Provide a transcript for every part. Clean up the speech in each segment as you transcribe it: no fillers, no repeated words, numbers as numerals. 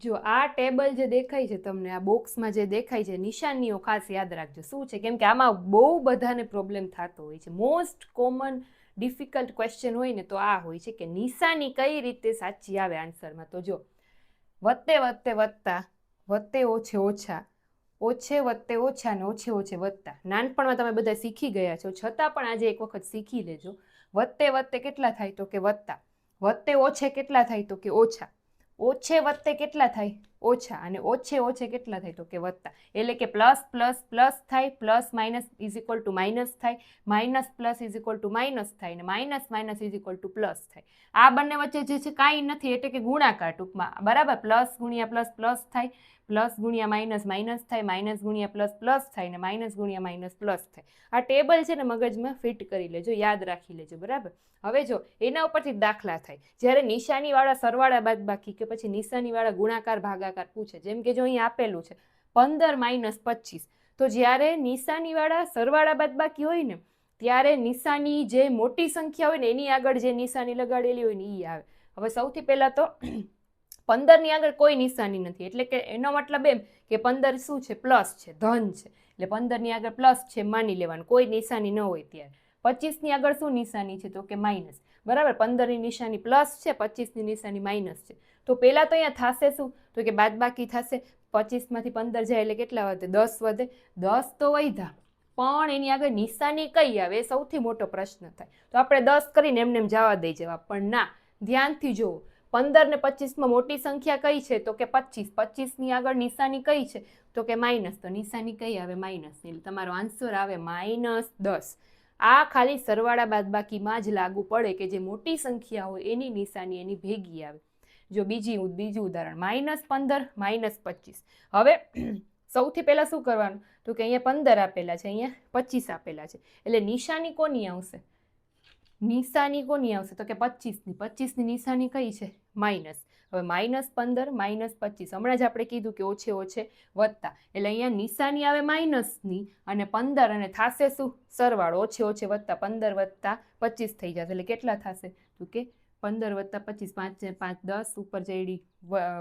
જો આ ટેબલ જે દેખાય છે તમને, આ બોક્સમાં જે દેખાય છે, નિશાનીઓ ખાસ યાદ રાખજો. શું છે, કેમ કે આમાં બહુ બધાને પ્રોબ્લેમ થતો હોય છે. મોસ્ટ કોમન ડિફિકલ્ટ ક્વેશ્ચન હોય ને તો આ હોય છે કે નિશાની કઈ રીતે સાચી આવે આન્સરમાં. તો જો વત્તે વત્તે વત્તા, વત્તે ઓછે ઓછા, ઓછે વત્તે ઓછા ને ઓછે ઓછે વત્તા. નાનપણમાં તમે બધા શીખી ગયા છો, છતાં પણ આજે એક વખત શીખી લેજો. વત્તે વત્તે કેટલા થાય તો કે વત્તા, વત્તે ઓછે કેટલા થાય તો કે ઓછા, ઓછે વત્તે કેટલા થાય ઓછા, અને ઓછે ઓછે કેટલા થાય તો કે વત્તા. એટલે કે પ્લસ પ્લસ પ્લસ થાય, plus minus is equal to minus થાય, minus plus is equal to minus થાય, ને minus minus is equal to plus થાય. આ બંને વચ્ચે જે છે કાંઈ નથી, એટલે કે ગુણાકાર ટૂંકમાં, બરાબર. પ્લસ ગુણ્યા પ્લસ પ્લસ થાય, પ્લસ ગુણ્યા માઇનસ માઇનસ થાય, માઇનસ ગુણ્યા પ્લસ પ્લસ થાય, ને માઇનસ ગુણ્યા માઇનસ પ્લસ થાય. આ ટેબલ છે ને મગજમાં ફિટ કરી લેજો, યાદ રાખી લેજો, બરાબર. હવે જો એના ઉપરથી દાખલા થાય, જ્યારે નિશાનીવાળા સરવાળા બાદબાકી કે પછી નિશાનીવાળા ગુણાકાર ભાગાકાર પૂછે, જેમ કે જો અહીં આપેલું છે 15 માઇનસ 25, તો જ્યારે નિશાનીવાળા સરવાળા બાદબાકી હોય ને ત્યારે નિશાની જે મોટી સંખ્યા હોય ને એની આગળ જે નિશાની લગાડેલી હોય ને એ આવે. હવે સૌથી પહેલાં તો 15ની આગળ કોઈ નિશાની નથી, એટલે કે એનો મતલબ એમ કે 15 શું છે, પ્લસ છે, ધન છે, એટલે 15ની આગળ પ્લસ છે માની લેવાનું, કોઈ નિશાની ન હોય ત્યારે. 25ની આગળ શું નિશાની છે તો કે માઇનસ, બરાબર. 15ની નિશાની પ્લસ છે, 25ની નિશાની માઇનસ છે. તો પહેલાં તો અહીંયા થશે શું તો કે બાદબાકી થશે. 25માંથી 15 જાય એટલે કેટલા વધે, 10 વધે. 10 તો વધ્યા, પણ એની આગળ નિશાની કઈ આવે એ સૌથી મોટો પ્રશ્ન થાય. તો આપણે 10 કરીને એમને એમ જવા દઈ જવાબ, પણ ના, ધ્યાનથી જુઓ. 15 ને 25માં મોટી સંખ્યા કઈ છે તો કે 25. 25ની આગળ નિશાની કઈ છે તો કે માઇનસ, તો નિશાની કઈ આવે, માઇનસ. એટલે તમારો આન્સર આવે -10. આ ખાલી સરવાળા બાદબાકીમાં જ લાગુ પડે કે જે મોટી સંખ્યા હોય એની નિશાની એની ભેગી આવે. જો બીજું ઉદાહરણ, -15 -25. હવે સૌથી પહેલા શું કરવાનું તો કે અહીંયા 15 આપેલા છે, અહીંયા 25 આપેલા છે, એટલે નિશાની કોની આવશે, નિશાની કોની આવશે તો કે 25ની. 25ની નિશાની કઈ છે, માઇનસ. હવે -15 -25, હમણાં જ આપણે કીધું કે ઓછે ઓછે વત્તા, એટલે અહીંયા નિશાની આવે માઇનસની અને 15, અને થાશે શું, સરવાળો, ઓછે ઓછે વત્તા, 15 વત્તા 25 થઈ જશે. એટલે કેટલા થશે તો કે 15 વત્તા 25, 5 5 10, ઉપર જઈડી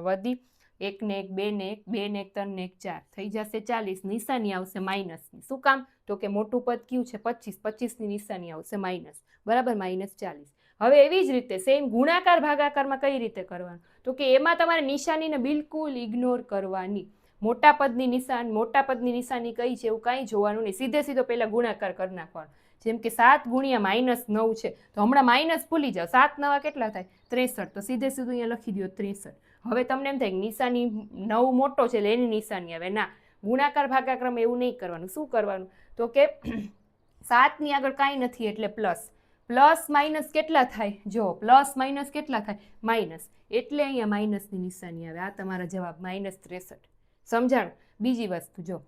વધી, 1 ને 1 2 ને 1 2 ને 1 3 ને 1 4, થઈ જશે 40. નિશાની આવશે માઇનસની. શું કામ તો કે મોટું પદ કયું છે 25, 25ની નિશાની આવશે માઇનસ, બરાબર, -40. હવે એવી જ રીતે સેમ ગુણાકાર ભાગાકારમાં કઈ રીતે કરવાનું તો કે એમાં તમારે નિશાનીને બિલકુલ ઇગ્નોર કરવાની. મોટા પદની નિશાની કઈ છે એવું કાંઈ જોવાનું નહીં, સીધે સીધો પહેલા ગુણાકાર કરી નાખવાનો. જેમ કે 7 ગુણ્યા -9 છે, તો હમણાં માઇનસ ભૂલી જાઓ, 7 9 કેટલા થાય 63, તો સીધે સીધું અહીંયા લખી દો 63. હવે તમને એમ થાય નિશાની 9 મોટો છે એટલે એની નિશાની આવે, ના, ગુણાકાર ભાગાકારમાં એવું નહીં કરવાનું. શું કરવાનું તો કે 7ની આગળ કાંઈ નથી એટલે પ્લસ, પ્લસ માઇનસ કેટલા થાય, જો પ્લસ માઇનસ કેટલા થાય, માઇનસ, એટલે અહીંયા માઇનસની નિશાની આવે. આ તમારા જવાબ -63. સમજાણું. બીજી વસ્તુ જો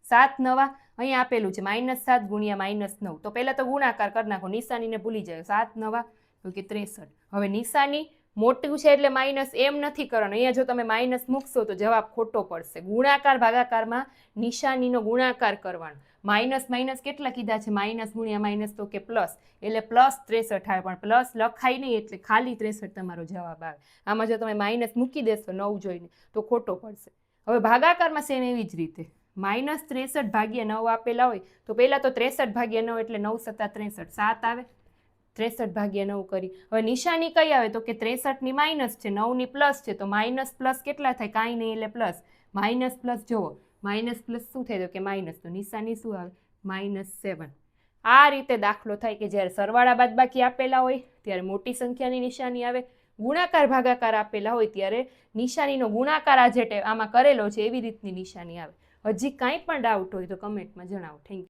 7 9 અહીંયા આપેલું છે -7 ગુણ્યા -9, તો પહેલા તો ગુણાકાર કરી નાખો, નિશાનીને ભૂલી જાય. 7 9 તો કે 63. હવે નિશાની મોટું છે એટલે માઇનસ એમ નથી કરવાનું, અહીંયા જો તમે માઇનસ મૂકશો તો જવાબ ખોટો પડશે. ગુણાકાર ભાગાકારમાં નિશાનીનો ગુણાકાર કરવાનો. માઇનસ માઇનસ કેટલા કીધા છે, માઇનસ ગુણ્યા માઇનસ તો કે પ્લસ, એટલે +63 આવે, પણ પ્લસ લખાય નહીં એટલે ખાલી 63 તમારો જવાબ આવે. આમાં જો તમે માઇનસ મૂકી દેશો 9 જોઈને તો ખોટો પડશે. હવે ભાગાકારમાં સેમ એવી જ રીતે -63 ભાગ્યા 9 આપેલા હોય તો પહેલાં તો 63 ભાગ્યા 9 એટલે 9 7 63, 7 આવે. 63 ભાગ્યા 9 કરી. હવે નિશાની કઈ આવે તો કે 63ની માઇનસ છે, 9ની પ્લસ છે, તો માઇનસ પ્લસ કેટલા થાય, કાંઈ નહીં એટલે પ્લસ. માઇનસ પ્લસ જુઓ, માઇનસ પ્લસ શું થાય તો કે માઇનસ, તો નિશાની શું આવે, -7. આ રીતે દાખલો થાય કે જ્યારે સરવાળા બાદબાકી આપેલા હોય ત્યારે મોટી સંખ્યાની નિશાની આવે, ગુણાકાર ભાગાકાર આપેલા હોય ત્યારે નિશાનીનો ગુણાકાર આ જે આમાં કરેલો છે એવી રીતની નિશાની આવે. હજી કાંઈ પણ ડાઉટ હોય તો કમેન્ટમાં જણાવો. Thank you.